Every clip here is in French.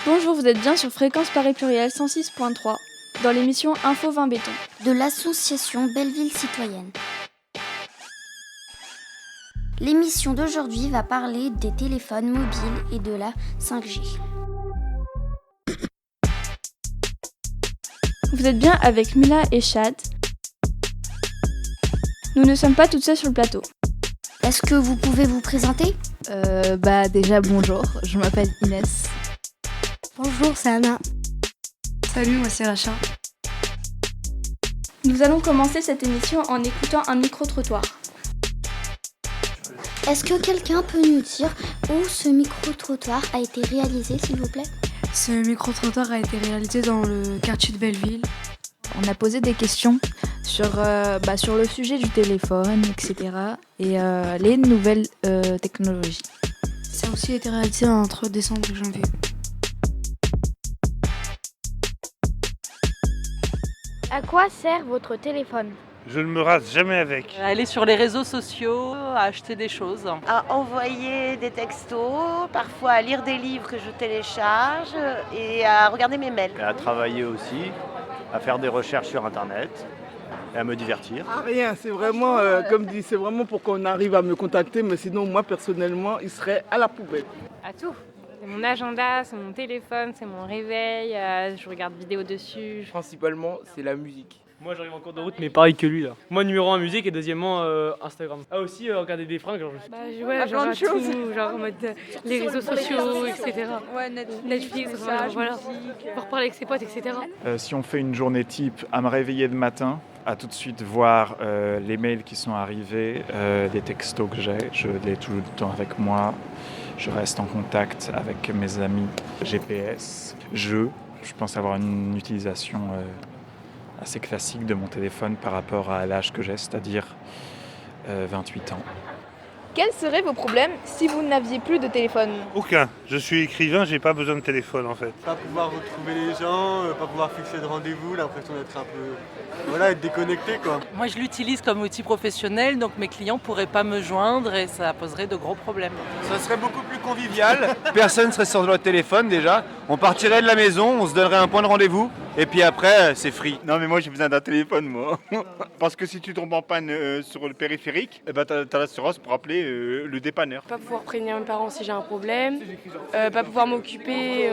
Bonjour, vous êtes bien sur Fréquence Paris Pluriel 106.3 dans l'émission Info 20 Béton de l'association Belleville Citoyenne. L'émission d'aujourd'hui va parler des téléphones mobiles et de la 5G. Vous êtes bien avec Mila et Chad. Nous ne sommes pas toutes seules sur le plateau. Est-ce que vous pouvez vous présenter ? Déjà bonjour, je m'appelle Inès. Bonjour, c'est Anna. Salut, moi c'est Racha. Nous allons commencer cette émission en écoutant un micro-trottoir. Est-ce que quelqu'un peut nous dire où ce micro-trottoir a été réalisé, s'il vous plaît ? Ce micro-trottoir a été réalisé dans le quartier de Belleville. On a posé des questions sur le sujet du téléphone, etc. et les nouvelles technologies. Ça a aussi été réalisé entre décembre et janvier. À quoi sert votre téléphone ? Je ne me rase jamais avec. Aller sur les réseaux sociaux, à acheter des choses. À envoyer des textos, parfois à lire des livres que je télécharge et à regarder mes mails. Et à travailler aussi, à faire des recherches sur internet et à me divertir. Rien, c'est vraiment, comme dit, c'est vraiment pour qu'on arrive à me contacter, mais sinon moi personnellement, il serait à la poubelle. À tout. C'est mon agenda, c'est mon téléphone, c'est mon réveil, je regarde vidéo dessus. Principalement, c'est la musique. Moi j'arrive en cours de route mais pareil que lui là. Moi numéro 1 musique et deuxièmement Instagram. Ah aussi regarder des fringues genre plein de choses. Genre en mode les réseaux sociaux, etc. Ouais, Netflix, voilà. Pour parler avec ses potes, etc. Si on fait une journée type, à me réveiller le matin, à tout de suite voir les mails qui sont arrivés, les textos que j'ai, je l'ai tout le temps avec moi. Je reste en contact avec mes amis GPS. Je pense avoir une utilisation assez classique de mon téléphone par rapport à l'âge que j'ai, c'est-à-dire 28 ans. Quels seraient vos problèmes si vous n'aviez plus de téléphone ? Aucun. Je suis écrivain, j'ai pas besoin de téléphone en fait. Pas pouvoir retrouver les gens, pas pouvoir fixer de rendez-vous, l'impression d'être un peu... être déconnecté quoi. Moi je l'utilise comme outil professionnel, donc mes clients pourraient pas me joindre et ça poserait de gros problèmes. Ça serait beaucoup plus convivial. Personne serait sur le téléphone déjà. On partirait de la maison, on se donnerait un point de rendez-vous. Et puis après, c'est free. Non mais moi j'ai besoin d'un téléphone moi. Parce que si tu tombes en panne sur le périphérique, t'as l'assurance pour appeler le dépanneur. Pas pouvoir prévenir mes parents si j'ai un problème, pas pouvoir m'occuper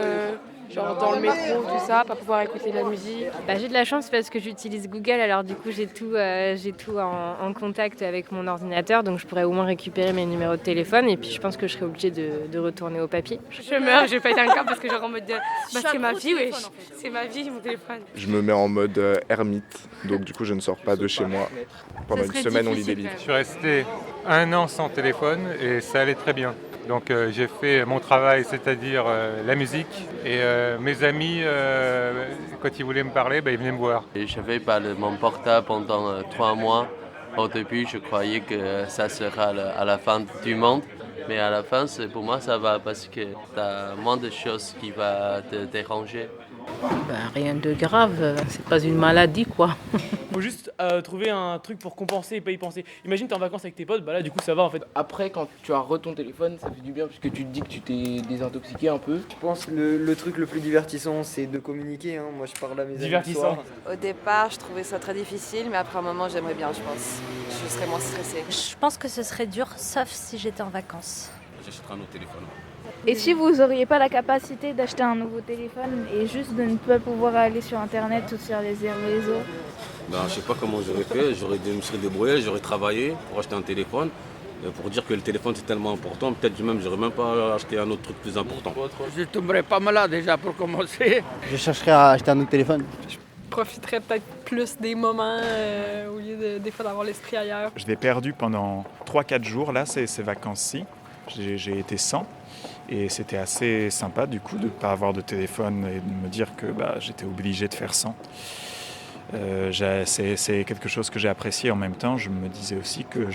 genre dans le métro, tout ça, pas pouvoir écouter de la musique. J'ai de la chance parce que j'utilise Google, alors du coup j'ai tout en contact avec mon ordinateur, donc je pourrais au moins récupérer mes numéros de téléphone et puis je pense que je serais obligée de retourner au papier. Je meurs, je vais pas être un câble parce que genre en mode c'est ma vie, oui, c'est ma vie mon téléphone. Je me mets en mode ermite, donc du coup je ne sors pas de chez moi. Pendant une semaine on lit des livres. Je suis resté 1 an sans téléphone et ça allait très bien. Donc j'ai fait mon travail, c'est-à-dire la musique. Et mes amis, quand ils voulaient me parler, ils venaient me voir. J'avais pas mon portable pendant 3 mois. Au début, je croyais que ça sera à la fin du monde. Mais à la fin, pour moi, ça va parce que tu as moins de choses qui vont te déranger. Rien de grave, c'est pas une maladie quoi. Faut juste trouver un truc pour compenser et pas y penser. Imagine t'es en vacances avec tes potes, là du coup ça va en fait. Après quand tu as ton téléphone, ça fait du bien parce que tu te dis que tu t'es désintoxiqué un peu. Je pense que le truc le plus divertissant c'est de communiquer, hein. Moi je parle à mes amis le soir. Au départ je trouvais ça très difficile mais après un moment j'aimerais bien je pense. Je serais moins stressée. Je pense que ce serait dur sauf si j'étais en vacances. J'achèterai un autre téléphone. Et si vous n'auriez pas la capacité d'acheter un nouveau téléphone et juste de ne pas pouvoir aller sur internet ou sur les réseaux ? Je sais pas comment j'aurais fait, je me serais débrouillé, j'aurais travaillé pour acheter un téléphone. Pour dire que le téléphone c'est tellement important, peut-être j'aurais même pas acheté un autre truc plus important. Je tomberais pas malade déjà pour commencer. Je chercherais à acheter un autre téléphone. Je profiterais peut-être plus des moments au lieu des fois d'avoir l'esprit ailleurs. Je l'ai perdu pendant 3-4 jours, là, ces vacances-ci. J'ai été sans. Et c'était assez sympa du coup de ne pas avoir de téléphone et de me dire que j'étais obligé de faire sans. C'est quelque chose que j'ai apprécié en même temps. Je me disais aussi que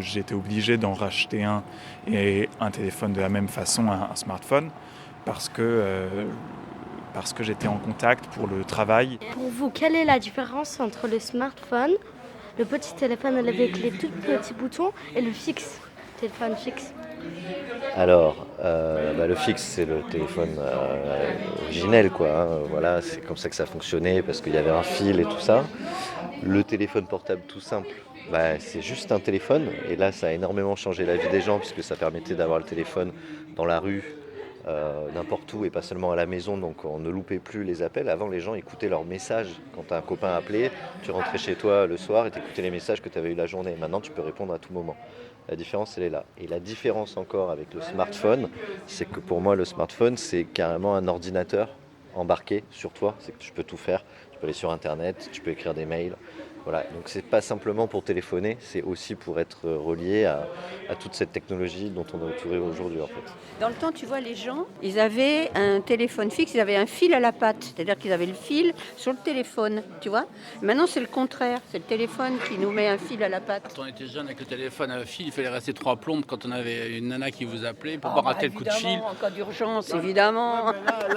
j'étais obligé d'en racheter un et un téléphone de la même façon, un smartphone, parce que j'étais en contact pour le travail. Pour vous, quelle est la différence entre le smartphone, le petit téléphone avec les tout petits boutons et le fixe, téléphone fixe ? Alors, le fixe, c'est le téléphone originel, quoi. Hein. Voilà, c'est comme ça que ça fonctionnait, parce qu'il y avait un fil et tout ça. Le téléphone portable tout simple, c'est juste un téléphone. Et là, ça a énormément changé la vie des gens, puisque ça permettait d'avoir le téléphone dans la rue, n'importe où et pas seulement à la maison, donc on ne loupait plus les appels. Avant, les gens écoutaient leurs messages. Quand un copain appelait, tu rentrais chez toi le soir et tu écoutais les messages que tu avais eu la journée. Maintenant, tu peux répondre à tout moment. La différence, elle est là. Et la différence encore avec le smartphone, c'est que pour moi, le smartphone, c'est carrément un ordinateur embarqué sur toi. C'est que tu peux tout faire. Tu peux aller sur Internet, tu peux écrire des mails. Voilà, donc c'est pas simplement pour téléphoner, c'est aussi pour être relié à toute cette technologie dont on est entouré aujourd'hui en fait. Dans le temps, tu vois, les gens, ils avaient un téléphone fixe, ils avaient un fil à la patte, c'est-à-dire qu'ils avaient le fil sur le téléphone, tu vois. Maintenant, c'est le contraire, c'est le téléphone qui nous met un fil à la patte. Quand on était jeune avec le téléphone à fil, il fallait rester 3 plombes quand on avait une nana qui vous appelait pour pas rater le coup de fil. En cas d'urgence, évidemment.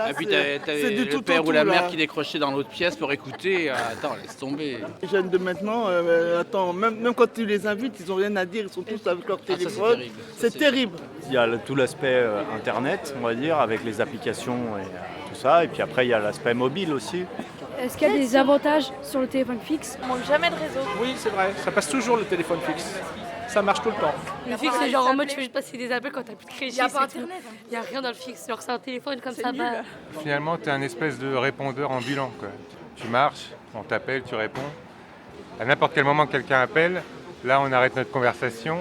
Et puis t'avais le père ou la mère qui décrochait dans l'autre pièce pour écouter. Attends, laisse tomber. Les jeunes de maintenant, même quand tu les invites, ils n'ont rien à dire, ils sont tous avec leur téléphone. C'est terrible. Il y a tout l'aspect Internet, on va dire, avec les applications et tout ça. Et puis après, il y a l'aspect mobile aussi. Est-ce qu'il y a des avantages sur le téléphone fixe? On manque jamais de réseau. Oui, c'est vrai, ça passe toujours le téléphone fixe. Ça marche tout le temps. Le fixe, c'est genre en mode tu veux juste passer des appels quand t'as plus de crédit. Il n'y a pas internet. Il n'y a rien dans le fixe, genre c'est un téléphone comme ça. Finalement, tu es un espèce de répondeur ambulant, quoi. Tu marches, on t'appelle, tu réponds. À n'importe quel moment quelqu'un appelle, là on arrête notre conversation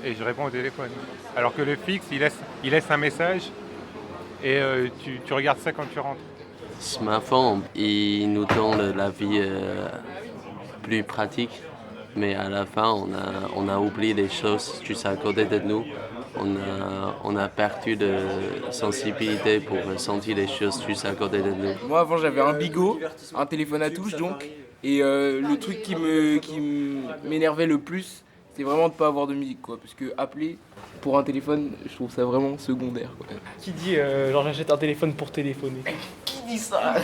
et je réponds au téléphone. Alors que le fixe, il laisse un message et tu regardes ça quand tu rentres. Smartphone, il nous donne la vie plus pratique, mais à la fin on a oublié des choses juste à côté de nous. On a perdu de sensibilité pour sentir les choses juste à côté de nous. Moi avant j'avais un bigot, un téléphone à touche donc, et le truc qui m'énervait le plus, c'est vraiment de ne pas avoir de musique, quoi, parce que appeler pour un téléphone, je trouve ça vraiment secondaire, quoi. Qui dit genre j'achète un téléphone pour téléphoner? Qui dit ça?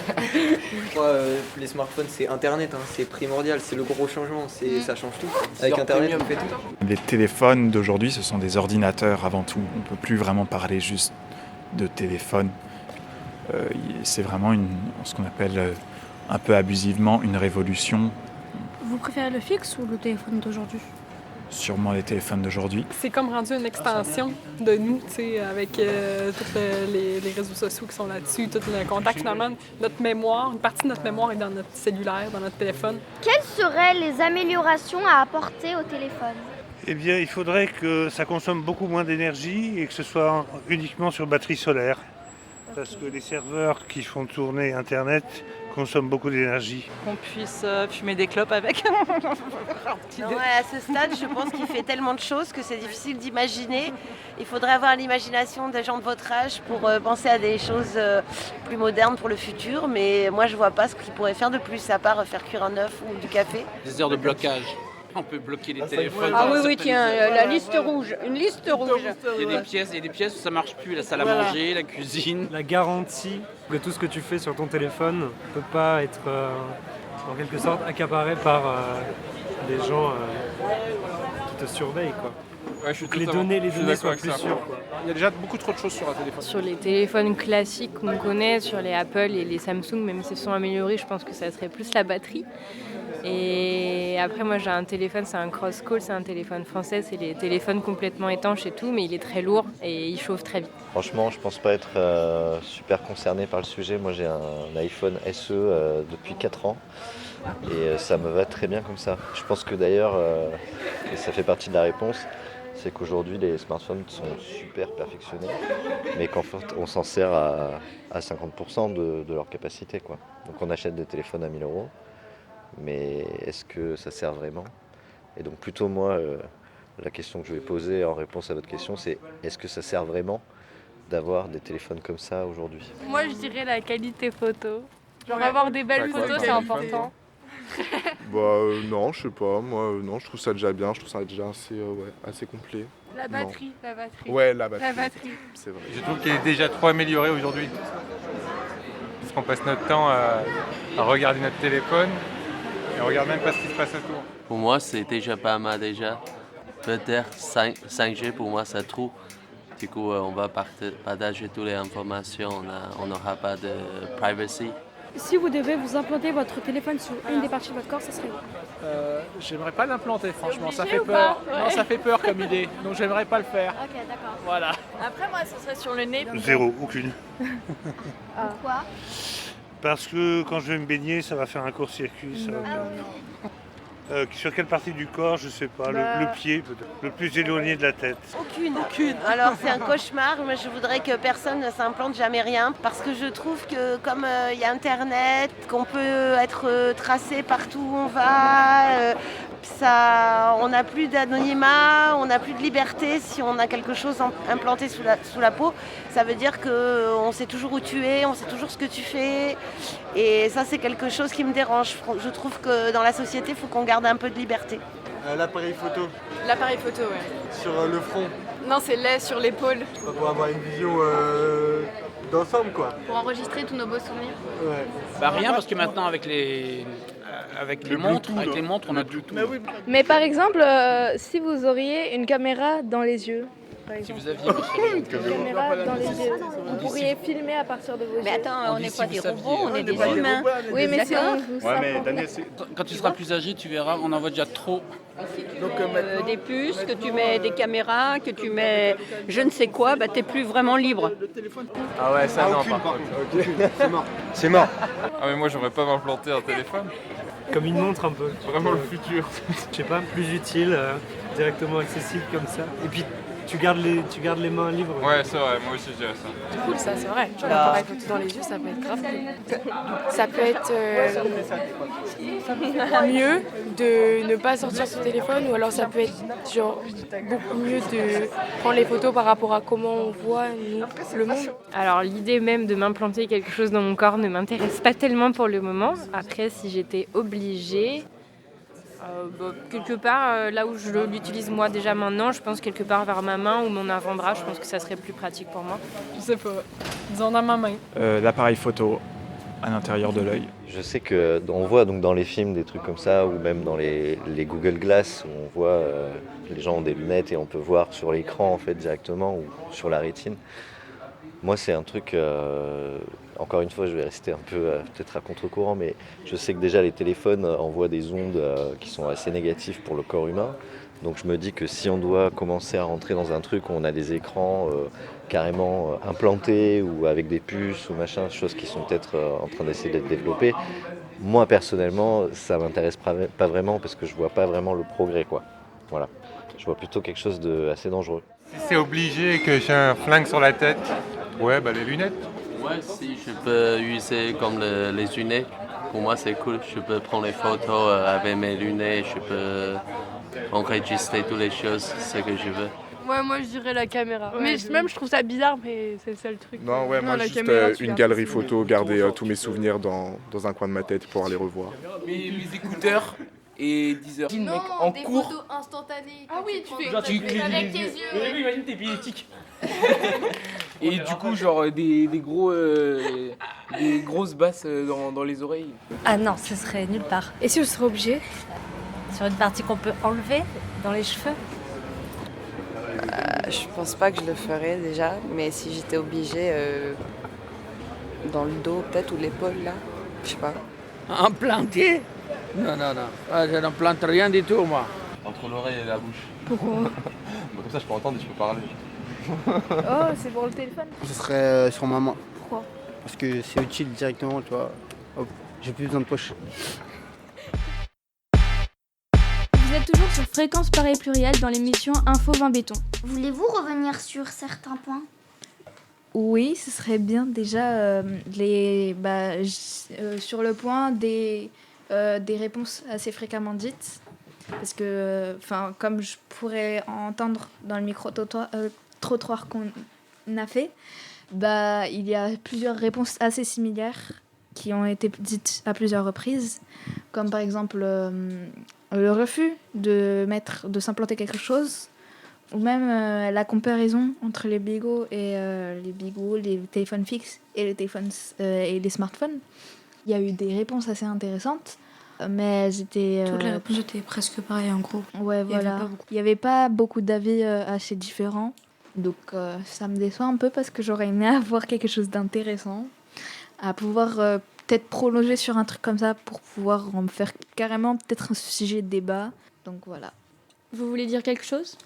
Les smartphones, c'est Internet, hein, c'est primordial, c'est le gros changement, ça change tout. Avec Internet, on fait tout. Les téléphones d'aujourd'hui, ce sont des ordinateurs avant tout. On ne peut plus vraiment parler juste de téléphone. C'est vraiment ce qu'on appelle un peu abusivement une révolution. Vous préférez le fixe ou le téléphone d'aujourd'hui? Sûrement les téléphones d'aujourd'hui. C'est comme rendu une extension de nous, tu sais, avec tous les réseaux sociaux qui sont là-dessus, tout le contact. Finalement, notre mémoire, une partie de notre mémoire est dans notre cellulaire, dans notre téléphone. Quelles seraient les améliorations à apporter au téléphone? Eh bien, il faudrait que ça consomme beaucoup moins d'énergie et que ce soit uniquement sur batterie solaire. Parce que les serveurs qui font tourner Internet consomment beaucoup d'énergie. Qu'on puisse fumer des clopes avec. Non, à ce stade, je pense qu'il fait tellement de choses que c'est difficile d'imaginer. Il faudrait avoir l'imagination des gens de votre âge pour penser à des choses plus modernes pour le futur. Mais moi, je vois pas ce qu'ils pourraient faire de plus, à part faire cuire un œuf ou du café. Des heures de blocage. On peut bloquer les téléphones. Ah oui, tiens, la liste rouge, une liste rouge. Il y a des pièces où ça marche plus, la salle à manger, la cuisine. La garantie de tout ce que tu fais sur ton téléphone ne peut pas être en quelque sorte accaparé par des gens qui te surveillent, quoi. Ouais, que les données soient plus sûres, quoi. Il y a déjà beaucoup trop de choses sur un téléphone. Sur les téléphones classiques qu'on connaît, sur les Apple et les Samsung, même s'ils sont améliorés, je pense que ça serait plus la batterie. Et après, moi j'ai un téléphone, c'est un Crosscall, c'est un téléphone français, c'est les téléphones complètement étanches et tout, mais il est très lourd et il chauffe très vite. Franchement, je pense pas être super concerné par le sujet. Moi j'ai un iPhone SE depuis 4 ans et ça me va très bien comme ça. Je pense que d'ailleurs, et ça fait partie de la réponse, c'est qu'aujourd'hui les smartphones sont super perfectionnés, mais qu'en fait on s'en sert à 50% de leur capacité, quoi. Donc on achète des téléphones à 1 000 €. Mais est-ce que ça sert vraiment? Et donc plutôt moi, la question que je vais poser en réponse à votre question, c'est est-ce que ça sert vraiment d'avoir des téléphones comme ça aujourd'hui? Moi je dirais la qualité photo. Genre avoir des belles photos, c'est important. Non, je sais pas, moi non, je trouve ça déjà bien, je trouve ça déjà assez complet. La batterie. Ouais, la batterie. C'est vrai. Je trouve qu'il est déjà trop amélioré aujourd'hui. Parce qu'on passe notre temps à regarder notre téléphone. Et on regarde même pas ce qui se passe autour. Pour moi, c'est déjà pas mal déjà. Peut-être 5G, pour moi, c'est trop. Du coup, on va partager toutes les informations, on n'aura pas de privacy. Si vous devez vous implanter votre téléphone sur une des parties de votre corps, ça serait où? J'aimerais pas l'implanter, franchement, ça obligé fait ou peur. pas? Non, ça fait peur comme idée, donc j'aimerais pas le faire. Ok, d'accord. Voilà. Après, moi, ce serait sur le nez. Zéro, aucune. Pourquoi? Parce que quand je vais me baigner, ça va faire un court-circuit. Sur quelle partie du corps, je sais pas. Le pied, peut-être. Le plus éloigné de la tête. Aucune. Alors c'est un cauchemar, mais je voudrais que personne ne s'implante jamais rien parce que je trouve que comme il y a Internet, qu'on peut être tracé partout où on va, on n'a plus d'anonymat, on n'a plus de liberté si on a quelque chose implanté sous la peau. Ça veut dire qu'on sait toujours où tu es, on sait toujours ce que tu fais. Et ça, c'est quelque chose qui me dérange. Je trouve que dans la société, il faut qu'on garde un peu de liberté. L'appareil photo. L'appareil photo, ouais. Sur le front. Non, c'est lait sur l'épaule. Pour avoir une vision d'ensemble, quoi. Pour enregistrer tous nos beaux souvenirs. Ouais. Bah rien, parce que maintenant avec les montres, on a Bluetooth. Mais par exemple, si vous auriez une caméra dans les yeux, par Si exemple. vous aviez Une caméra dans les yeux, vous pourriez filmer à partir de vos yeux. Mais attends, on n'est pas des robots, on est des pas des humains. robots, on est Oui, des mais si on vous Ouais, mais s'implante- Daniel, quand tu seras plus âgé, tu verras, on en voit déjà trop. Des puces, que tu mets des caméras, que tu mets je ne sais quoi, bah t'es plus vraiment libre. Ah ouais, ça non, par contre. C'est mort. C'est mort. Ah mais moi j'aimerais pas m'implanter un téléphone. Comme une montre un peu. Vraiment le futur. Je sais pas, plus utile, directement accessible comme ça. Et puis tu gardes les mains libres. Ouais, c'est vrai, moi aussi je dirais ça. C'est cool ça, c'est vrai. Tu as l'appareil photo dans les yeux, ça peut être grave cool. Ça peut être mieux de ne pas sortir son téléphone ou alors ça peut être genre beaucoup mieux de prendre les photos par rapport à comment on voit nous, le monde. Alors l'idée même de m'implanter quelque chose dans mon corps ne m'intéresse pas tellement pour le moment. Après, si j'étais obligée, quelque part, là où je l'utilise moi déjà maintenant, je pense quelque part vers ma main ou mon avant-bras, je pense que ça serait plus pratique pour moi. Je sais pas. Disons dans ma main. L'appareil photo à l'intérieur de l'œil. Je sais qu'on voit donc dans les films des trucs comme ça, ou même dans les Google Glass, où on voit les gens ont des lunettes et on peut voir sur l'écran en fait directement ou sur la rétine. Moi, c'est un truc, encore une fois, je vais rester un peu peut-être à contre-courant, mais je sais que déjà les téléphones envoient des ondes qui sont assez négatives pour le corps humain. Donc je me dis que si on doit commencer à rentrer dans un truc où on a des écrans carrément implantés ou avec des puces ou machin, choses qui sont peut-être en train d'essayer d'être développées, moi personnellement, ça m'intéresse pas vraiment parce que je vois pas vraiment le progrès, quoi. Voilà. Je vois plutôt quelque chose d'assez dangereux. Si c'est obligé et que j'ai un flingue sur la tête, ouais, bah les lunettes. Ouais, si je peux user comme les lunettes, pour moi c'est cool. Je peux prendre les photos avec mes lunettes, je peux enregistrer toutes les choses, ce que je veux. Ouais, moi je dirais la caméra. Mais même je trouve ça bizarre, mais c'est le seul truc. Non, ouais, moi la juste caméra, tu une gardes galerie tes photo, garder tous mes souvenirs dans un coin de ma tête pour les revoir. Mes écouteurs et 10 heures. Non, en des cours. photos instantanées. Ah oui, tu fais Genre, tu cliques avec tes yeux. Oui, imagine t'es épileptique. Et du coup, genre des grosses basses dans les oreilles. Ah non, ce serait nulle part. Et si on serait obligé? Sur une partie qu'on peut enlever dans les cheveux. Je pense pas que je le ferais déjà, mais si j'étais obligée, dans le dos peut-être ou l'épaule là, je sais pas. Implanté? Non, non, non. Ah, je n'implante rien du tout, moi. Entre l'oreille et la bouche. Pourquoi? Comme ça je peux entendre et je peux parler. Oh, c'est pour le téléphone. Ce serait sur ma main. Pourquoi? Parce que c'est utile directement, tu vois. Hop, j'ai plus besoin de poche. Vous êtes toujours sur Fréquence Paris Pluriel dans l'émission Info 20 Béton. Voulez-vous revenir sur certains points? Oui, ce serait bien déjà sur le point des réponses assez fréquemment dites. Parce que, comme je pourrais entendre dans le micro-trottoir qu'on a fait, il y a plusieurs réponses assez similaires qui ont été dites à plusieurs reprises. Comme par exemple le refus de s'implanter quelque chose. Ou même la comparaison entre les bigots et les téléphones fixes et les téléphones et les smartphones. Il y a eu des réponses assez intéressantes, mais j'étais... Toutes les réponses étaient presque pareilles en gros. Ouais, voilà. Il n'y avait pas beaucoup d'avis assez différents. Donc ça me déçoit un peu parce que j'aurais aimé avoir quelque chose d'intéressant, à pouvoir peut-être prolonger sur un truc comme ça pour pouvoir en faire carrément peut-être un sujet de débat. Donc voilà. Vous voulez dire quelque chose ?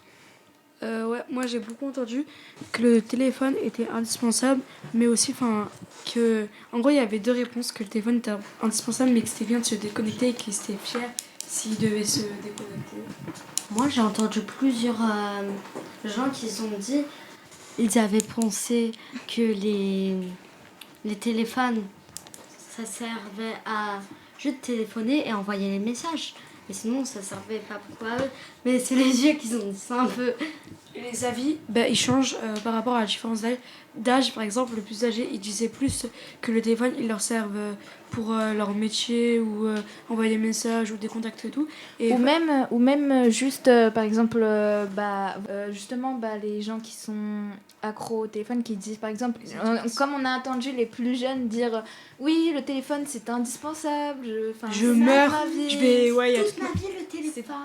Ouais, moi j'ai beaucoup entendu que le téléphone était indispensable, mais aussi que, en gros, il y avait 2 réponses, que le téléphone était indispensable, mais que c'était bien de se déconnecter et qu'il était fier s'il devait se déconnecter. Moi, j'ai entendu plusieurs gens qui se sont dit, ils avaient pensé que les téléphones, ça servait à juste téléphoner et envoyer les messages. Mais sinon, ça servait pas beaucoup à eux. Mais c'est les vieux qui ont dit ça un peu. Les avis, ils changent par rapport à la différence d'âge. Par exemple, les plus âgés, ils disaient plus que le téléphone, il leur serve pour leur métier ou envoyer des messages ou des contacts et tout. Et ou même juste, par exemple, justement, les gens qui sont accros au téléphone, qui disent, par exemple, comme on a entendu les plus jeunes dire oui, le téléphone, c'est indispensable, je meurs, je vais... Ouais, toute ma vie, le téléphone.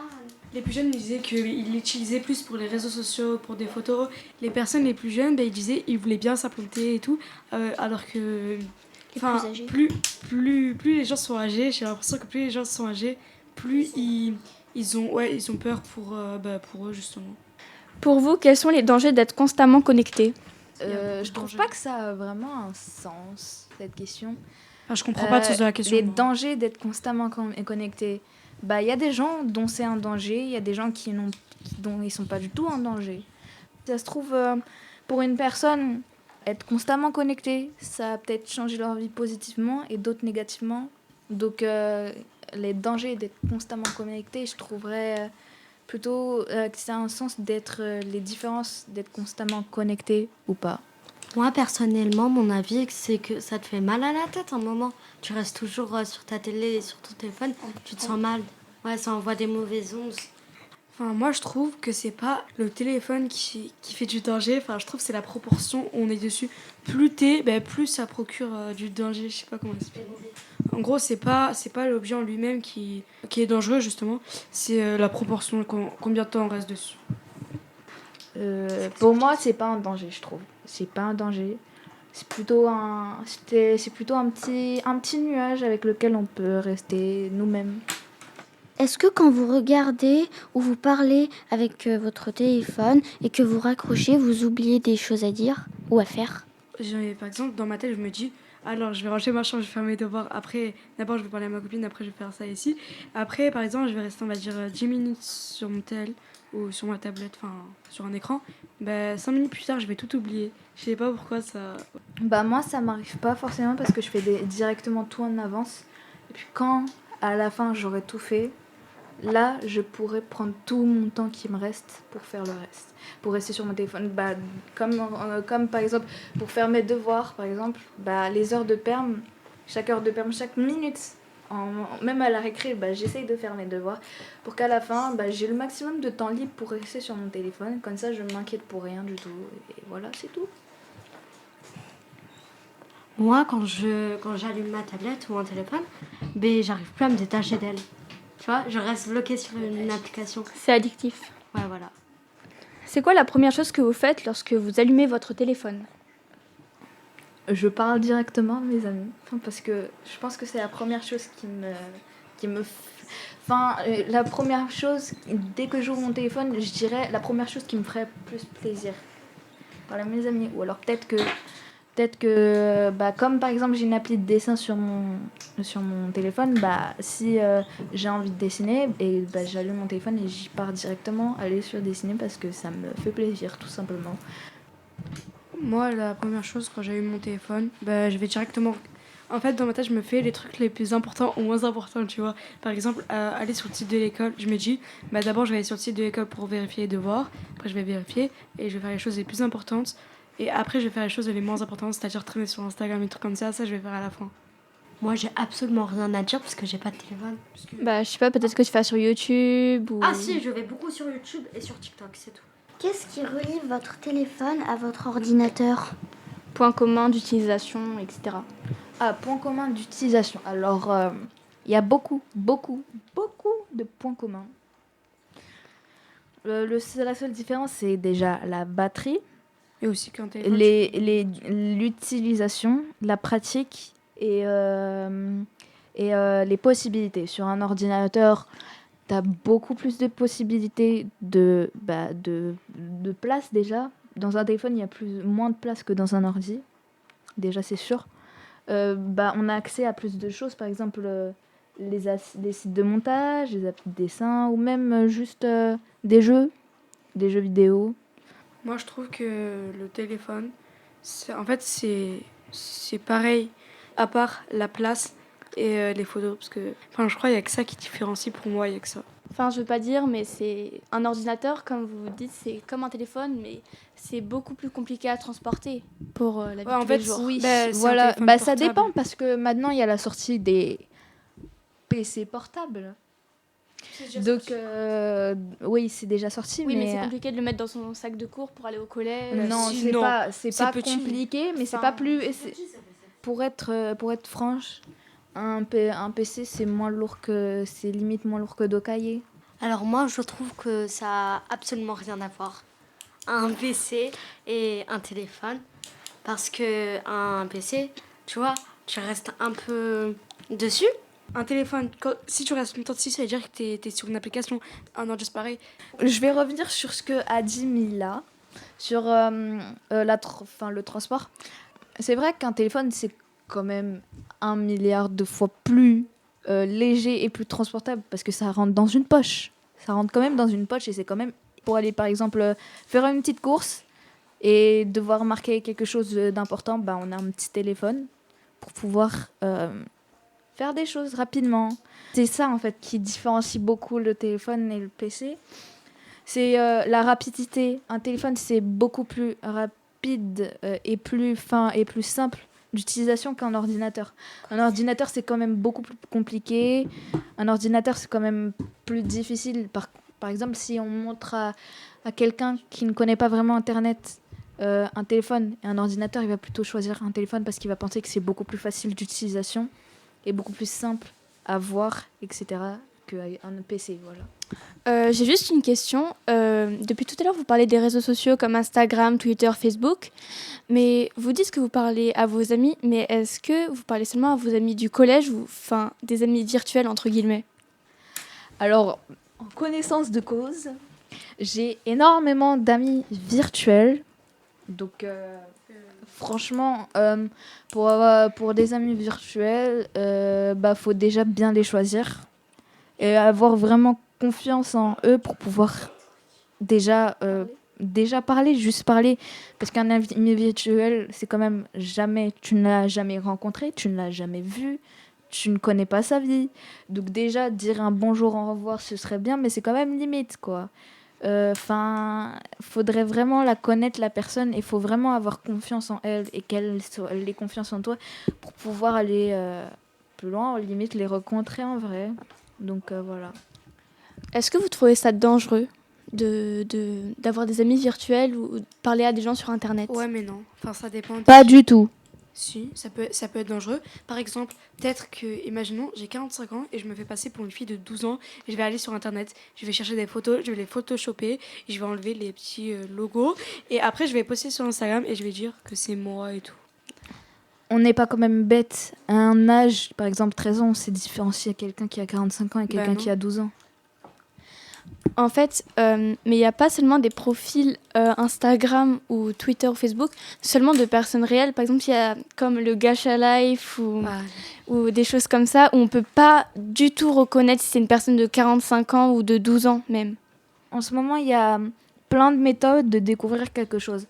Les plus jeunes disaient qu'ils l'utilisaient plus pour les réseaux sociaux, pour des photos. Les personnes les plus jeunes, ils disaient qu'ils voulaient bien s'implanter et tout, alors que plus les gens sont âgés, j'ai l'impression que plus les gens sont âgés, plus ils ont peur pour eux justement. Pour vous, quels sont les dangers d'être constamment connecté ? Je trouve pas que ça a vraiment un sens, cette question. Je comprends pas le sens de la question. Les dangers d'être constamment connecté. Il y a des gens dont c'est un danger, il y a des gens dont ils sont pas du tout en danger. Ça se trouve, pour une personne, être constamment connecté, ça a peut-être changé leur vie positivement et d'autres négativement. Donc les dangers d'être constamment connecté, je trouverais plutôt que ça a un sens les différences d'être constamment connecté ou pas. Moi, personnellement, mon avis, c'est que ça te fait mal à la tête un moment. Tu restes toujours sur ta télé et sur ton téléphone, tu te sens mal. Ouais, ça envoie des mauvaises ondes. Moi, je trouve que c'est pas le téléphone qui fait du danger. Je trouve que c'est la proportion où on est dessus. Plus plus ça procure du danger. Je sais pas comment expliquer. En gros, c'est pas l'objet en lui-même qui est dangereux, justement. C'est la proportion, combien de temps on reste dessus. Pour moi, c'est pas un danger, je trouve. C'est pas un danger. C'est plutôt un petit nuage avec lequel on peut rester nous-mêmes. Est-ce que quand vous regardez ou vous parlez avec votre téléphone et que vous raccrochez, vous oubliez des choses à dire ou à faire ? Par exemple, dans ma tête, je me dis, alors je vais ranger ma chambre, je vais faire mes devoirs. Après, d'abord, je vais parler à ma copine, après, je vais faire ça ici. Après, par exemple, je vais rester, on va dire, 10 minutes sur mon tel ou sur ma tablette, sur un écran. 5 minutes plus tard, je vais tout oublier. Je sais pas pourquoi ça... Moi, ça m'arrive pas forcément parce que je fais directement tout en avance. Et puis quand, à la fin, j'aurai tout fait, là, je pourrais prendre tout mon temps qui me reste pour faire le reste. Pour rester sur mon téléphone. Comme par exemple, pour faire mes devoirs, par exemple, les heures de perm, chaque heure de perm, chaque minute, même à la récré, j'essaye de faire mes devoirs pour qu'à la fin, j'ai le maximum de temps libre pour rester sur mon téléphone. Comme ça, je m'inquiète pour rien du tout. Et voilà, c'est tout. Moi, quand j'allume ma tablette ou mon téléphone, j'arrive plus à me détacher d'elle. Tu vois, je reste bloquée sur une application. C'est addictif. Ouais, voilà. C'est quoi la première chose que vous faites lorsque vous allumez votre téléphone ? Je parle directement à mes amis. Parce que je pense que c'est la première chose la première chose, dès que j'ouvre mon téléphone, je dirais la première chose qui me ferait plus plaisir. Parler à mes amis. Ou alors peut-être que comme par exemple j'ai une appli de dessin sur mon téléphone, si j'ai envie de dessiner, et j'allume mon téléphone et j'y pars directement aller sur dessiner parce que ça me fait plaisir tout simplement. Moi, la première chose quand j'allume mon téléphone, je vais directement... En fait, dans ma tête, je me fais les trucs les plus importants ou moins importants, tu vois. Par exemple, aller sur le site de l'école, je me dis, d'abord je vais aller sur le site de l'école pour vérifier les devoirs, après je vais vérifier et je vais faire les choses les plus importantes. Et après, je vais faire les choses les moins importantes, c'est-à-dire traîner sur Instagram et trucs comme ça je vais faire à la fin. Moi, j'ai absolument rien à dire parce que j'ai pas de téléphone. Je sais pas, peut-être que tu fais sur YouTube ou... Ah si, je vais beaucoup sur YouTube et sur TikTok, c'est tout. Qu'est-ce qui relie votre téléphone à votre ordinateur ? Points communs d'utilisation, etc. Points communs d'utilisation. Alors, il y a beaucoup de points communs. La seule différence, c'est déjà la batterie. Et aussi qu'un téléphone... l'utilisation, la pratique et les possibilités. Sur un ordinateur, tu as beaucoup plus de possibilités de place déjà. Dans un téléphone, il y a moins de place que dans un ordi. Déjà, c'est sûr. On a accès à plus de choses, par exemple les sites de montage, les applis de dessin ou même juste des jeux vidéo. Moi, je trouve que le téléphone, c'est pareil, à part la place et les photos. Parce que, je crois qu'il n'y a que ça qui différencie pour moi, il n'y a que ça. Enfin, je veux pas dire, mais c'est un ordinateur, comme vous dites, c'est comme un téléphone, mais c'est beaucoup plus compliqué à transporter pour la vie de tous les jours. Oui, c'est voilà. un téléphone Ça portable. dépend parce que maintenant il y a la sortie des PC portables. Donc oui, c'est déjà sorti. Oui, mais c'est compliqué de le mettre dans son sac de cours pour aller au collège. Non, c'est pas compliqué, mais c'est pas plus. Pour être franche, un PC c'est limite moins lourd que 2 cahiers. Alors moi, je trouve que ça a absolument rien à voir. Un PC et un téléphone. Parce que un PC, tu vois, tu restes un peu dessus. Un téléphone, si tu restes longtemps dessus, ça veut dire que t'es sur une application. Un ordi, c'est pareil. Je vais revenir sur ce que a dit Mila, sur le transport. C'est vrai qu'un téléphone, c'est quand même 1 milliard de fois plus léger et plus transportable parce que ça rentre dans une poche. Ça rentre quand même dans une poche et c'est quand même pour aller, par exemple, faire une petite course et devoir marquer quelque chose d'important, on a un petit téléphone pour pouvoir faire des choses rapidement. C'est ça, en fait, qui différencie beaucoup le téléphone et le PC. C'est la rapidité. Un téléphone, c'est beaucoup plus rapide et plus fin et plus simple d'utilisation qu'un ordinateur. Un ordinateur, c'est quand même beaucoup plus compliqué. Un ordinateur, c'est quand même plus difficile. Par exemple, si on montre à quelqu'un qui ne connaît pas vraiment Internet un téléphone et un ordinateur, il va plutôt choisir un téléphone parce qu'il va penser que c'est beaucoup plus facile d'utilisation et beaucoup plus simple à voir, etc., qu'un PC. Voilà. J'ai juste une question. Depuis tout à l'heure, vous parlez des réseaux sociaux comme Instagram, Twitter, Facebook. Mais vous dites que vous parlez à vos amis, mais est-ce que vous parlez seulement à vos amis du collège ou des amis virtuels, entre guillemets ? Alors, en connaissance de cause, j'ai énormément d'amis virtuels. Donc, franchement, pour des amis virtuels, faut déjà bien les choisir et avoir vraiment confiance en eux pour pouvoir déjà parler, juste parler. Parce qu'un ami virtuel, c'est quand même tu ne l'as jamais rencontré, tu ne l'as jamais vu, tu ne connais pas sa vie. Donc déjà, dire un bonjour, au revoir, ce serait bien, mais c'est quand même limite, quoi. Faudrait vraiment la connaître, la personne, et il faut vraiment avoir confiance en elle et qu'elle ait confiance en toi pour pouvoir aller plus loin, limite les rencontrer en vrai. Donc voilà. Est-ce que vous trouvez ça dangereux d'avoir des amis virtuels ou de parler à des gens sur Internet ? Ouais, mais non. Ça dépend. Pas du tout. Si, ça peut être dangereux. Par exemple, peut-être que, imaginons, j'ai 45 ans et je me fais passer pour une fille de 12 ans et je vais aller sur Internet, je vais chercher des photos, je vais les photoshopper, et je vais enlever les petits logos et après je vais poster sur Instagram et je vais dire que c'est moi et tout. On n'est pas quand même bête. À un âge, par exemple 13 ans, on sait différencier quelqu'un qui a 45 ans et quelqu'un qui a 12 ans. En fait, mais il n'y a pas seulement des profils Instagram ou Twitter ou Facebook, seulement de personnes réelles. Par exemple, il y a comme le Gacha Life ou des choses comme ça où on ne peut pas du tout reconnaître si c'est une personne de 45 ans ou de 12 ans même. En ce moment, il y a plein de méthodes de découvrir quelque chose.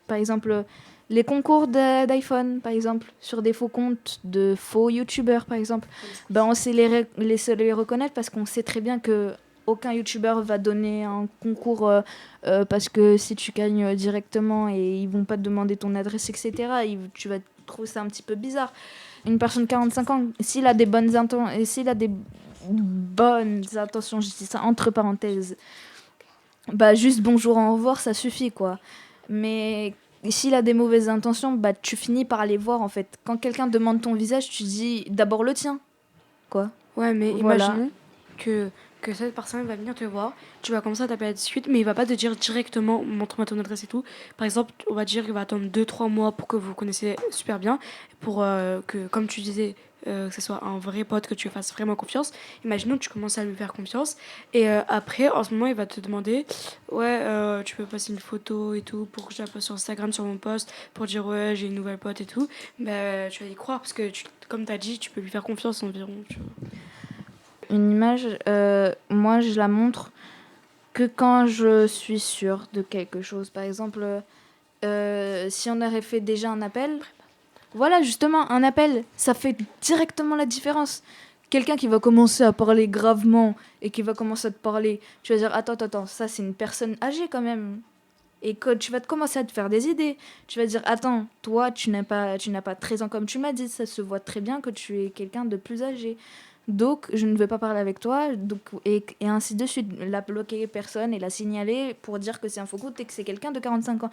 Par exemple, les concours d'iPhone, par exemple, sur des faux comptes de faux youtubeurs, par exemple. On sait les reconnaître parce qu'on sait très bien que aucun youtubeur va donner un concours parce que si tu gagnes directement et ils vont pas te demander ton adresse, etc., tu vas trouver ça un petit peu bizarre. Une personne de 45 ans, s'il a des bonnes intentions, je dis ça entre parenthèses, juste bonjour, au revoir, ça suffit, quoi. Mais s'il a des mauvaises intentions, tu finis par les voir, en fait. Quand quelqu'un demande ton visage, tu dis d'abord le tien, quoi. Ouais, mais voilà. Imaginons que que cette personne va venir te voir, tu vas commencer à t'appeler à la suite, mais il va pas te dire directement montre-moi ton adresse et tout. Par exemple, on va dire qu'il va attendre 2-3 mois pour que vous vous connaissiez super bien, pour que, comme tu disais, que ce soit un vrai pote, que tu fasses vraiment confiance. Imaginons que tu commences à lui faire confiance, et après, en ce moment, il va te demander ouais, tu peux passer une photo et tout pour que je la poste sur Instagram, sur mon post, pour dire ouais, j'ai une nouvelle pote et tout. Bah, tu vas y croire parce que, comme tu as dit, tu peux lui faire confiance environ. Tu vois. Une image, moi je la montre que quand je suis sûre de quelque chose. Par exemple, si on aurait fait déjà un appel, voilà, justement, un appel, ça fait directement la différence. Quelqu'un qui va commencer à parler gravement et qui va commencer à te parler, tu vas dire attends, ça c'est une personne âgée quand même. Et que tu vas commencer à te faire des idées. Tu vas dire attends, toi tu n'as pas 13 ans comme tu m'as dit, ça se voit très bien que tu es quelqu'un de plus âgé. Donc, je ne veux pas parler avec toi, donc, et ainsi de suite. La bloquer personne et la signaler pour dire que c'est un faux coup et que c'est quelqu'un de 45 ans.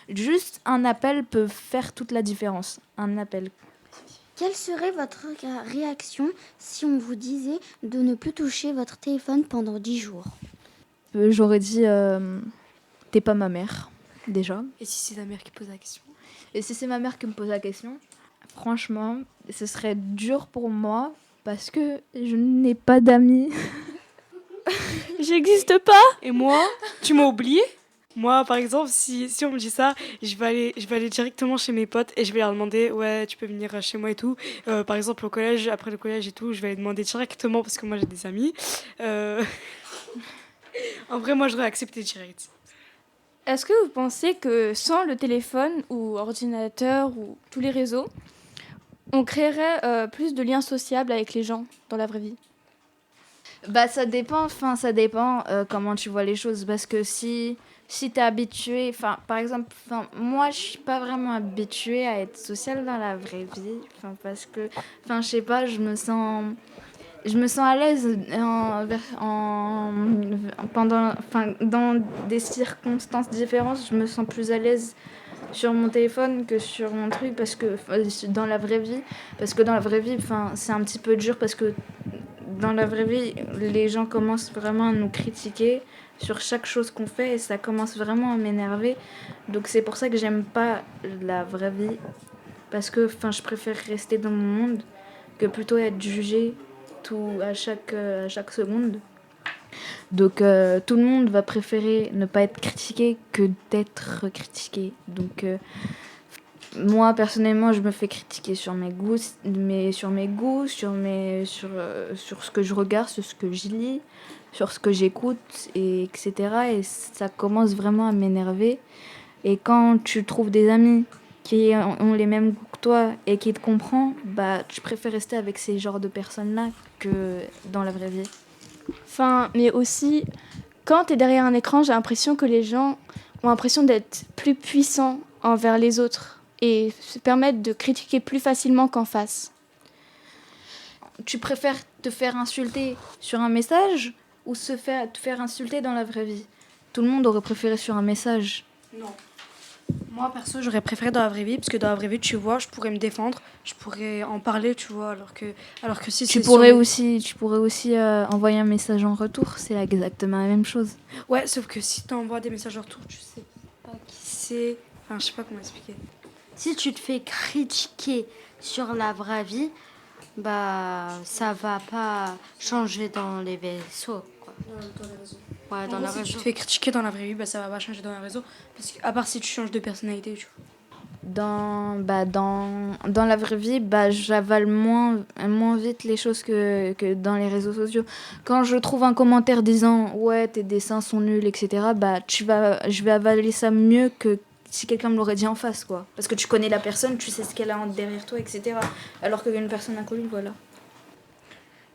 Juste un appel peut faire toute la différence. Un appel. Quelle serait votre réaction si on vous disait de ne plus toucher votre téléphone pendant 10 jours ? J'aurais dit, t'es pas ma mère, déjà. Et si c'est ta mère qui pose la question ? Et si c'est ma mère qui me pose la question, franchement, ce serait dur pour moi. Parce que je n'ai pas d'amis. J'existe pas. Et moi, tu m'as oublié ? Moi, par exemple, si on me dit ça, je vais aller directement chez mes potes et je vais leur demander ouais, tu peux venir chez moi et tout. Par exemple, au collège, après le collège et tout, je vais les demander directement parce que moi j'ai des amis. En vrai, moi, j'aurais accepté direct. Est-ce que vous pensez que sans le téléphone ou ordinateur ou tous les réseaux, on créerait plus de liens sociables avec les gens dans la vraie vie ? Bah ça dépend comment tu vois les choses. Parce que si t'es habitué, par exemple, moi je suis pas vraiment habituée à être sociale dans la vraie vie. Parce que, je sais pas, je me sens à l'aise dans des circonstances différentes. Je me sens plus à l'aise sur mon téléphone que sur mon truc dans la vraie vie c'est un petit peu dur parce que dans la vraie vie les gens commencent vraiment à nous critiquer sur chaque chose qu'on fait et ça commence vraiment à m'énerver, donc c'est pour ça que j'aime pas la vraie vie parce que je préfère rester dans mon monde que plutôt être jugée à chaque seconde. Donc tout le monde va préférer ne pas être critiqué que d'être critiqué. Donc moi personnellement je me fais critiquer sur mes goûts, sur ce que je regarde, sur ce que je lis, sur ce que j'écoute, etc. Et ça commence vraiment à m'énerver. Et quand tu trouves des amis qui ont les mêmes goûts que toi et qui te comprennent, bah tu préfères rester avec ces genres de personnes-là que dans la vraie vie. Mais aussi, quand tu es derrière un écran, j'ai l'impression que les gens ont l'impression d'être plus puissants envers les autres et se permettent de critiquer plus facilement qu'en face. Tu préfères te faire insulter sur un message ou te faire insulter dans la vraie vie ? Tout le monde aurait préféré sur un message. Non. Moi, perso, j'aurais préféré dans la vraie vie, parce que dans la vraie vie, tu vois, je pourrais me défendre, je pourrais en parler, tu vois, alors que si tu pourrais aussi envoyer un message en retour, c'est exactement la même chose. Ouais, sauf que si tu envoies des messages en retour, tu sais pas qui c'est. Je sais pas comment expliquer. Si tu te fais critiquer sur la vraie vie, bah ça va pas changer dans les vaisseaux, quoi. Dans les réseaux. Ouais, dans les réseaux. Si tu te fais critiquer dans la vraie vie, bah ça va pas changer dans les réseaux, parce que, à part si tu changes de personnalité, tu vois. Dans la vraie vie, j'avale moins vite les choses que dans les réseaux sociaux. Quand je trouve un commentaire disant ouais tes dessins sont nuls, etc., je vais avaler ça mieux que si quelqu'un me l'aurait dit en face, quoi. Parce que tu connais la personne, tu sais ce qu'elle a derrière toi, etc. Alors qu'une personne inconnue, voilà.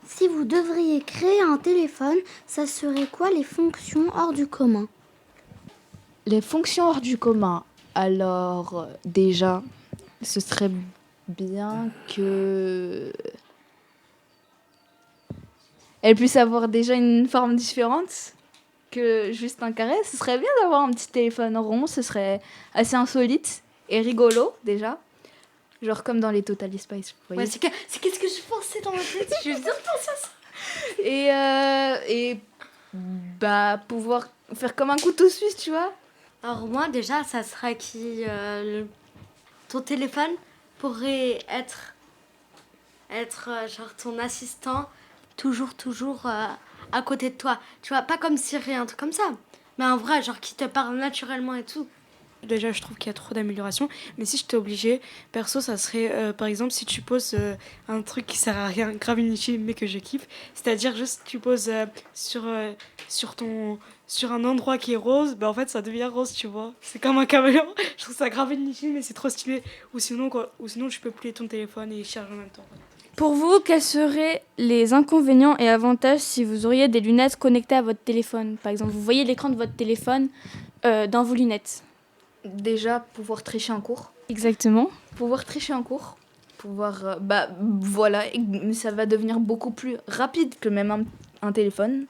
Si vous devriez créer un téléphone, ça serait quoi les fonctions hors du commun ? Les fonctions hors du commun. Alors, déjà, ce serait bien que elle puisse avoir déjà une forme différente que juste un carré. Ce serait bien d'avoir un petit téléphone rond, ce serait assez insolite et rigolo, déjà. Genre comme dans les Totally Spice, vous voyez. Ouais, c'est qu'est-ce que je pensais dans ma tête ? Je viens de penser à ça. Et pouvoir faire comme un couteau suisse, tu vois. Alors moi déjà, ça serait ton téléphone pourrait être genre ton assistant toujours à côté de toi. Tu vois, pas comme Siri, un truc comme ça. Mais en vrai, genre qui te parle naturellement et tout. Déjà, je trouve qu'il y a trop d'améliorations. Mais si j'étais obligée, perso, ça serait, par exemple, si tu poses un truc qui sert à rien, grave inutile, mais que je kiffe. C'est-à-dire, juste, tu poses sur un endroit qui est rose, en fait, ça devient rose, tu vois. C'est comme un caméléon. Je trouve ça grave inutile, mais c'est trop stylé. Ou sinon, tu peux plier ton téléphone et il charge en même temps. Pour vous, quels seraient les inconvénients et avantages si vous auriez des lunettes connectées à votre téléphone ? Par exemple, vous voyez l'écran de votre téléphone dans vos lunettes. Déjà, pouvoir tricher en cours. Exactement. Pouvoir tricher en cours. Pouvoir... voilà, ça va devenir beaucoup plus rapide que même un téléphone.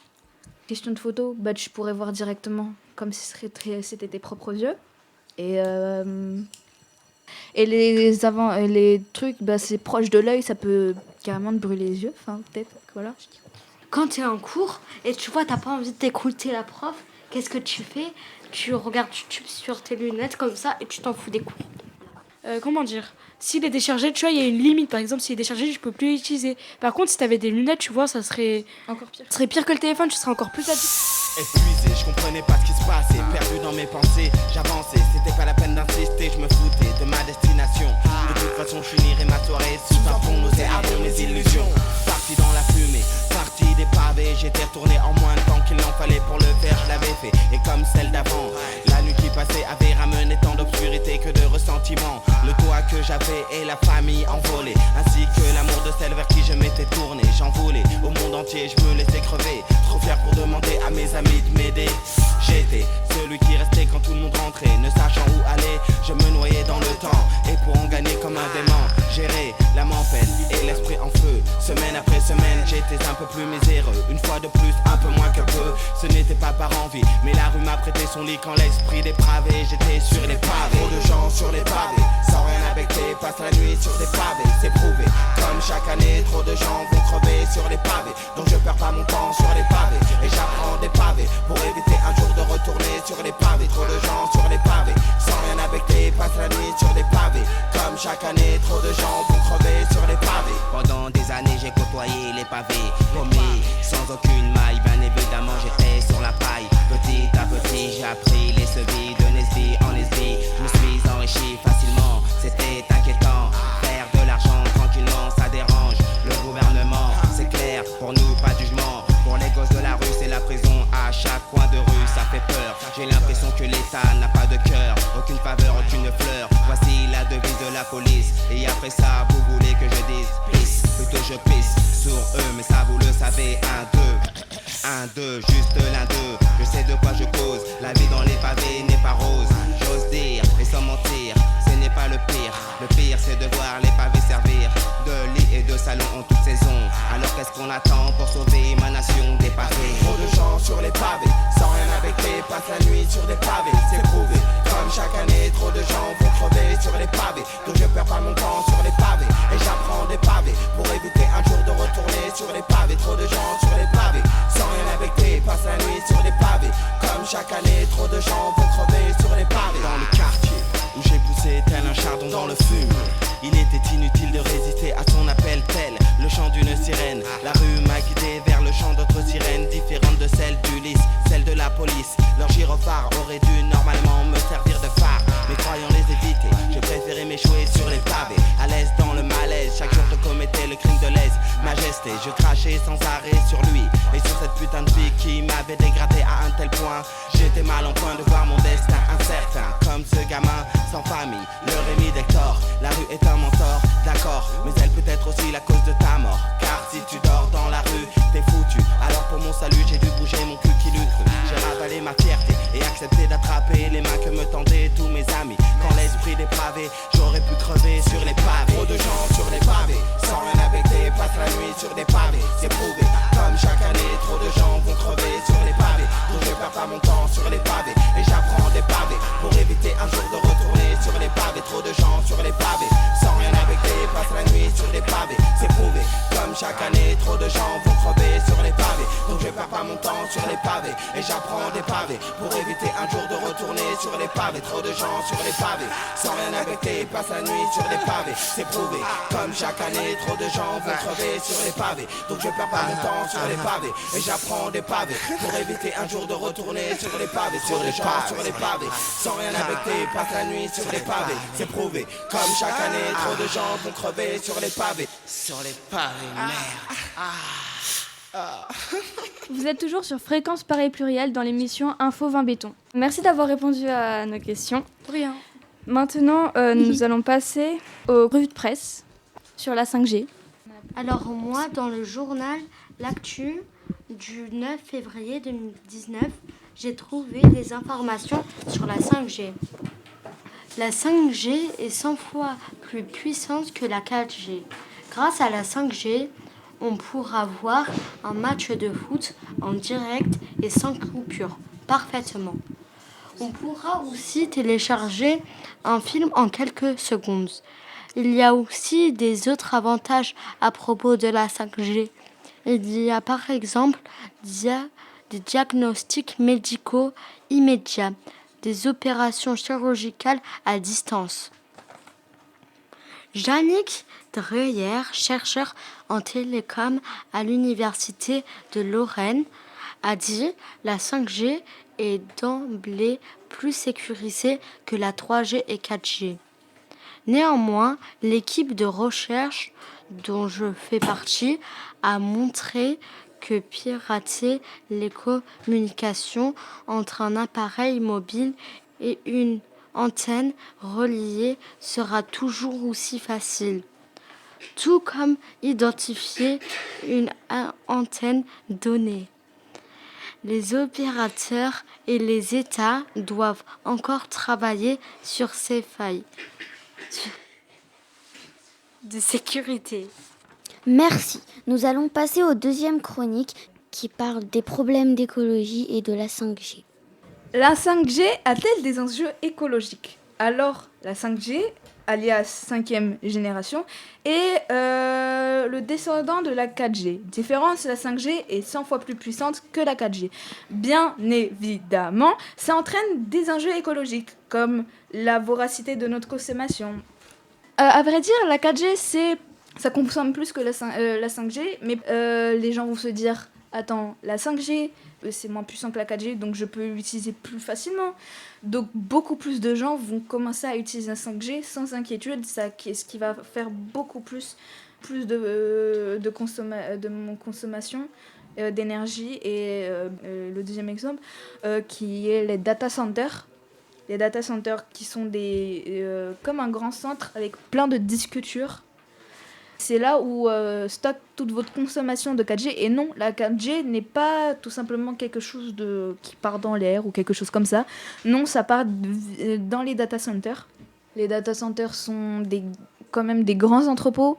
Question de photo, tu pourrais voir directement comme si c'était tes propres yeux. Et les trucs, c'est proche de l'œil, ça peut carrément te brûler les yeux. Enfin, peut-être, voilà. Quand tu es en cours et tu vois, t'as pas envie d'écouter la prof, qu'est-ce que tu fais ? Tu regardes YouTube sur tes lunettes comme ça et tu t'en fous des cours. Comment dire ? S'il est déchargé, tu vois, il y a une limite. Par exemple, s'il est déchargé, je peux plus l'utiliser. Par contre, si t'avais des lunettes, tu vois, ça serait encore pire. Ça serait pire que le téléphone, tu serais encore plus addict. Épuisé, je comprenais pas ce qui se passait, perdu dans mes pensées, j'avançais, c'était pas la peine d'insister, je me foutais de ma destination. De toute façon, je finirais ma soirée sous un pont nauséabond, mes illusions. Parti dans la fumée, parti des pavés, j'étais retourné en moins de temps qu'il n'en fallait pour le faire, je l'avais fait. Et comme celle d'avant, la nuit qui passait avait ramené tant d'obscurité que de ressentiment. Le toit que j'avais et la famille envolée, ainsi que l'amour de celle vers qui je m'étais tourné. J'en voulais au monde entier, je me laissais crever, trop fier pour demander à mes amis de m'aider. J'étais celui qui restait quand tout le monde rentrait, ne sachant où aller, je me noyais dans le temps. Et pour en gagner comme un dément, gérer la tempête et l'esprit en feu. Semaine après semaine, j'étais un peu plus miséreux. Une fois de plus, un peu moins que peu. Ce n'était pas par envie, mais la rue m'a prêté son lit quand l'esprit dépravé. J'étais sur les pavés, trop de gens sur les pavés, sans rien affecter, passe la nuit sur des pavés. C'est prouvé, comme chaque année, trop de gens vont crever sur les pavés. Donc je perds pas mon temps sur les pavés, et j'apprends des pavés pour éviter un jour de retourner sur les pavés. Trop de gens sur les pavés, sans rien affecter, passe la nuit sur des pavés. Comme chaque année, trop de gens vont crever sur les pavés. Pendant des années, j'ai côtoyé les pavés, promis, sans aucune maille. Bien évidemment, j'étais sur la paille. Petit à petit, j'ai appris les sevis de Nesby en Nesby. Je me suis enrichi facilement, c'était inquiétant. Faire de l'argent tranquillement, ça dérange le gouvernement. C'est clair, pour nous, pas de jugement. Pour les gosses de la rue, c'est la prison à chaque coin de rue, ça fait peur. J'ai l'impression que l'État n'a pas de cœur, aucune faveur, aucune fleur. Voici la devise de la police. Et après ça, vous voulez que je dise pisse, plutôt je pisse sur eux, mais ça vous le savez. 1, 2, juste l'un d'eux. Je sais de quoi je cause. La vie dans les pavés n'est pas rose. J'ose dire, et sans mentir, ce n'est pas le pire. Le pire, c'est de voir les pavés servir de lit et de salon en toute saison. Alors qu'est-ce qu'on attend pour sauver ma nation des pavés? Trop de gens sur les pavés, sans rien affecter, passe la nuit sur des pavés. C'est prouvé, comme chaque année, trop de gens vont crever sur les pavés. Donc je perds pas mon temps sur les pavés, et j'apprends des pavés pour éviter un jour de retourner sur les pavés. Trop de gens sur les pavés, sans rien affecter, passe la nuit sur les pavés. Comme chaque année, trop de gens vont crever sur les pavés. Dans le quartier où j'ai poussé tel un chardon dans le fume, il était inutile de résister à son appel tel le chant d'une sirène. La rue m'a guidé vers le chant d'autres sirènes, différentes de celles d'Ulysse, celles de la police. Leur gyrophare aurait dû normalement me servir de phare, mais croyant les éviter, je préférais m'échouer sur les pavés. À l'aise dans le malaise, chaque jour je commettais le crime de lèse majesté. Je crachais sans arrêt sur lui et sur cette putain de vie qui m'avait dégradé à un tel point. J'étais mal en point de voir mon destin incertain, comme ce gamin sans famille, le Rémi d'Hector. La rue est un mentor, d'accord, mais elle peut être aussi la cause de ta mort. Car si tu dors dans la rue, t'es foutu. Alors pour mon salut, j'ai dû bouger mon cul qui l'eût cru. J'ai ravalé ma fierté et accepté d'attraper les mains que me tendaient tous mes amis. Quand l'esprit dépravé, j'aurais pu crever sur les pavés. Trop de gens sur les pavés, sans rien affecter, passe la nuit sur des pavés. C'est prouvé, comme chaque année, trop de gens vont crever sur les pavés. Donc je perds pas mon temps sur les pavés, et j'apprends des pavés pour éviter un jour de retourner sur les pavés. Trop de gens sur les pavés, sans rien affecter, passe la nuit sur des pavés. C'est prouvé, comme chaque année, trop de gens vont crever sur les pavés. et j'apprends des pavés pour éviter un jour de retourner sur les pavés. Trop de gens sur les pavés, sans rien affecter, passent la nuit sur les pavés. C'est prouvé, comme chaque année, trop de gens vont crever sur les pavés. Donc je perds pas de temps sur les pavés et j'apprends des pavés pour éviter un jour de retourner sur les pavés. Sur les gens sur les pavés, sans rien affecter, passent la nuit sur les pavés. C'est prouvé, comme chaque année, trop de gens vont crever sur les pavés. Sur les pavés, merde. Vous êtes toujours sur Fréquence Paris Pluriel dans l'émission Info 20 Béton. Merci d'avoir répondu à nos questions. Rien. Maintenant, nous allons passer aux revues de presse sur la 5G. Alors moi, dans le journal L'Actu du 9 février 2019, j'ai trouvé des informations sur la 5G. La 5G est 100 fois plus puissante que la 4G. Grâce à la 5G, on pourra voir un match de foot en direct et sans coupure, parfaitement. On pourra aussi télécharger un film en quelques secondes. Il y a aussi des autres avantages à propos de la 5G. Il y a par exemple des diagnostics médicaux immédiats, des opérations chirurgicales à distance. Yannick Dreyer, chercheur en télécom à l'Université de Lorraine, a dit « La 5G est d'emblée plus sécurisée que la 3G et 4G ». Néanmoins, l'équipe de recherche dont je fais partie a montré que pirater les communications entre un appareil mobile et une antenne reliée sera toujours aussi facile. Tout comme identifier une antenne donnée. Les opérateurs et les États doivent encore travailler sur ces failles de sécurité. Merci. Nous allons passer aux deuxième chronique qui parle des problèmes d'écologie et de la 5G. La 5G a-t-elle des enjeux écologiques ? Alors, la 5G, alias 5e génération, est le descendant de la 4G. Différence, la 5G est 100 fois plus puissante que la 4G. Bien évidemment, ça entraîne des enjeux écologiques, comme la voracité de notre consommation. À vrai dire, la 4G, ça consomme plus que la 5G, mais les gens vont se dire, attends, la 5G, c'est moins puissant que la 4G, donc je peux l'utiliser plus facilement. Donc beaucoup plus de gens vont commencer à utiliser la 5G sans inquiétude, ce qui va faire beaucoup plus de consommation d'énergie. Et le deuxième exemple, qui est les data centers. Les data centers qui sont comme un grand centre avec plein de disques durs. C'est là où stocke toute votre consommation de 4G. Et non, la 4G n'est pas tout simplement quelque chose qui part dans l'air ou quelque chose comme ça. Non, ça part dans les data centers. Les data centers sont quand même des grands entrepôts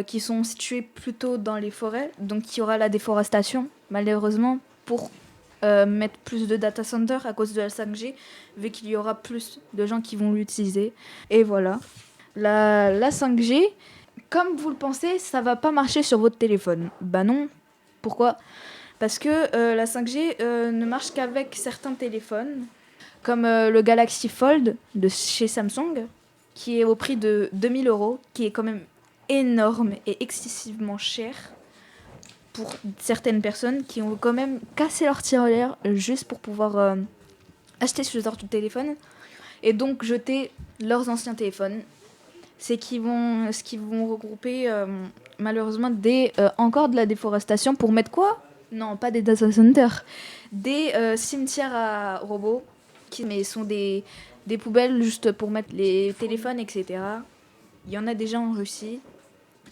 qui sont situés plutôt dans les forêts. Donc il y aura la déforestation, malheureusement, pour mettre plus de data centers à cause de la 5G, vu qu'il y aura plus de gens qui vont l'utiliser. Et voilà. La 5G... Comme vous le pensez, ça va pas marcher sur votre téléphone. Bah non. Pourquoi ? Parce que la 5G ne marche qu'avec certains téléphones, comme le Galaxy Fold de chez Samsung, qui est au prix de 2000 €, qui est quand même énorme et excessivement cher pour certaines personnes qui ont quand même cassé leur tirelire juste pour pouvoir acheter ce genre de téléphone et donc jeter leurs anciens téléphones. C'est qu'ils vont regrouper malheureusement encore de la déforestation pour mettre quoi ? Non, pas des data centers, des cimetières à robots, mais sont des poubelles juste pour mettre les téléphones, etc. Il y en a déjà en Russie.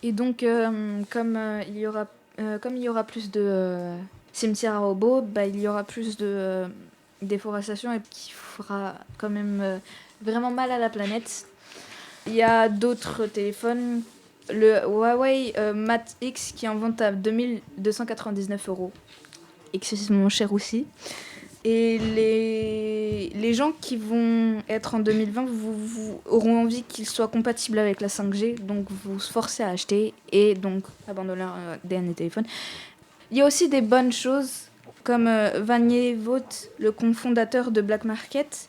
Et donc, comme il y aura plus de cimetières à robots, il y aura plus de déforestation et qui fera quand même vraiment mal à la planète. Il y a d'autres téléphones, le Huawei Mate X qui est en vente à 2299 €, excessivement cher aussi. Et les gens qui vont être en 2020 vous auront envie qu'ils soient compatibles avec la 5G, donc vous forcez à acheter et donc abandonner leur dernier téléphone. Il y a aussi des bonnes choses comme Vanier Vogt, le cofondateur de Black Market,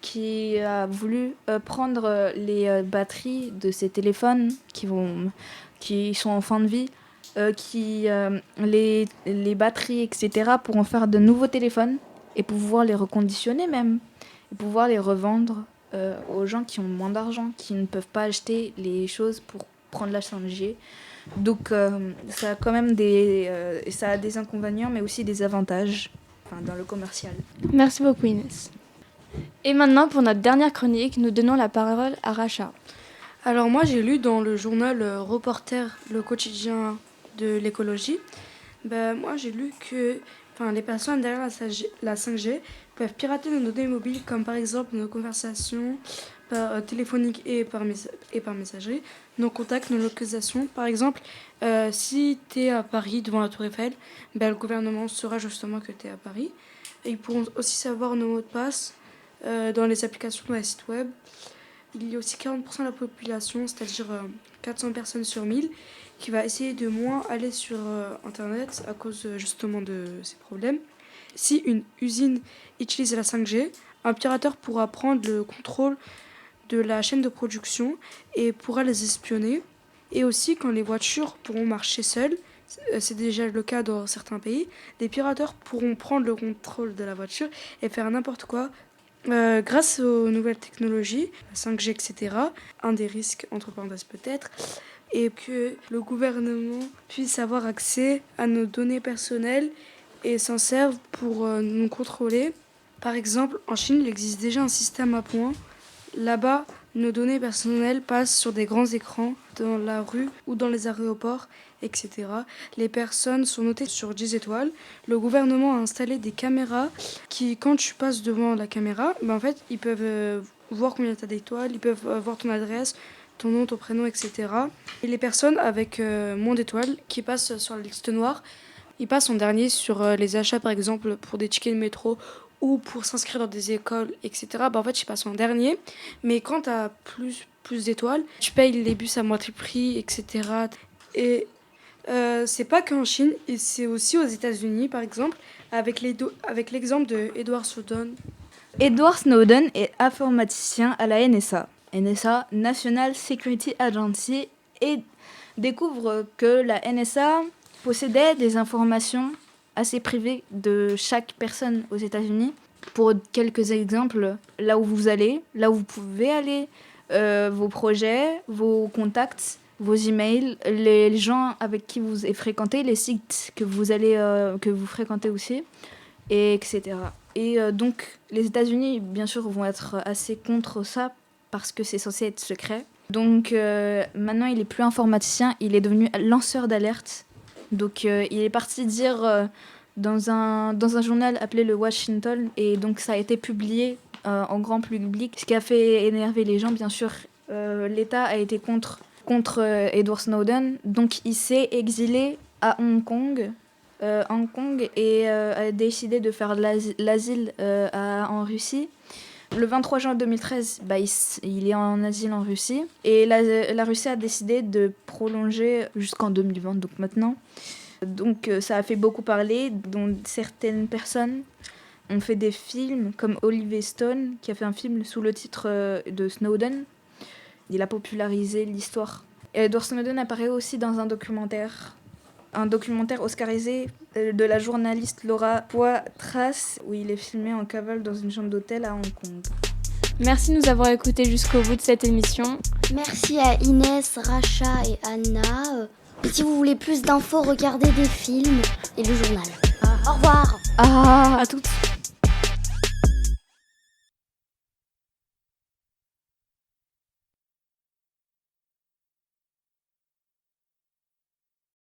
qui a voulu prendre les batteries de ces téléphones qui sont en fin de vie, les batteries, etc., pour en faire de nouveaux téléphones et pouvoir les reconditionner même, et pouvoir les revendre aux gens qui ont moins d'argent, qui ne peuvent pas acheter les choses pour prendre la 5G. Donc ça a quand même ça a des inconvénients, mais aussi des avantages dans le commercial. Merci beaucoup Inès. Et maintenant, pour notre dernière chronique, nous donnons la parole à Racha. Alors moi, j'ai lu dans le journal Reporter, le quotidien de l'écologie, moi j'ai lu que les personnes derrière la 5G peuvent pirater nos données mobiles, comme par exemple nos conversations téléphoniques et par messagerie, nos contacts, nos localisations. Par exemple, si tu es à Paris devant la Tour Eiffel, le gouvernement saura justement que tu es à Paris. Et ils pourront aussi savoir nos mots de passe dans les applications de la site web. Il y a aussi 40% de la population, c'est-à-dire 400 personnes sur 1000, qui va essayer de moins aller sur Internet à cause justement de ces problèmes. Si une usine utilise la 5G, un pirateur pourra prendre le contrôle de la chaîne de production et pourra les espionner. Et aussi, quand les voitures pourront marcher seules, c'est déjà le cas dans certains pays, les pirateurs pourront prendre le contrôle de la voiture et faire n'importe quoi. Grâce aux nouvelles technologies, la 5G, etc., un des risques, entre parenthèses peut-être, est que le gouvernement puisse avoir accès à nos données personnelles et s'en serve pour nous contrôler. Par exemple, en Chine, il existe déjà un système à points. Là-bas, nos données personnelles passent sur des grands écrans dans la rue ou dans les aéroports, etc. Les personnes sont notées sur 10 étoiles. Le gouvernement a installé des caméras qui, quand tu passes devant la caméra, en fait, ils peuvent voir combien tu as d'étoiles, ils peuvent voir ton adresse, ton nom, ton prénom, etc. Et les personnes avec moins d'étoiles qui passent sur la liste noire, ils passent en dernier sur les achats, par exemple, pour des tickets de métro ou pour s'inscrire dans des écoles, etc. En fait, je passe en dernier. Mais quand tu as plus d'étoiles, tu payes les bus à moitié prix, etc. Et c'est pas qu'en Chine, et c'est aussi aux États-Unis, par exemple, avec l'exemple de Edward Snowden. Edward Snowden est informaticien à la NSA, National Security Agency, et découvre que la NSA possédait des informations assez privées de chaque personne aux États-Unis. Pour quelques exemples, là où vous allez, là où vous pouvez aller, vos projets, vos contacts, vos emails, les gens avec qui vous fréquentez, les sites que vous fréquentez aussi, et etc. Et donc, les États-Unis, bien sûr, vont être assez contre ça parce que c'est censé être secret. Donc, maintenant, il est plus informaticien, il est devenu lanceur d'alerte. Donc, il est parti dire dans un journal appelé le Washington, et donc ça a été publié en grand public, ce qui a fait énerver les gens, bien sûr. L'État a été contre Edward Snowden, donc il s'est exilé à Hong Kong et a décidé de faire l'asile en Russie. Le 23 juin 2013, il est en asile en Russie, et la Russie a décidé de prolonger jusqu'en 2020, donc maintenant. Donc ça a fait beaucoup parler, dont certaines personnes ont fait des films, comme Oliver Stone, qui a fait un film sous le titre de Snowden. Il a popularisé l'histoire. Edward Snowden apparaît aussi dans un documentaire oscarisé de la journaliste Laura Poitras, où il est filmé en cavale dans une chambre d'hôtel à Hong Kong. Merci de nous avoir écoutés jusqu'au bout de cette émission. Merci à Inès, Racha et Anna. Et si vous voulez plus d'infos, regardez des films et le journal. Au revoir. À toutes.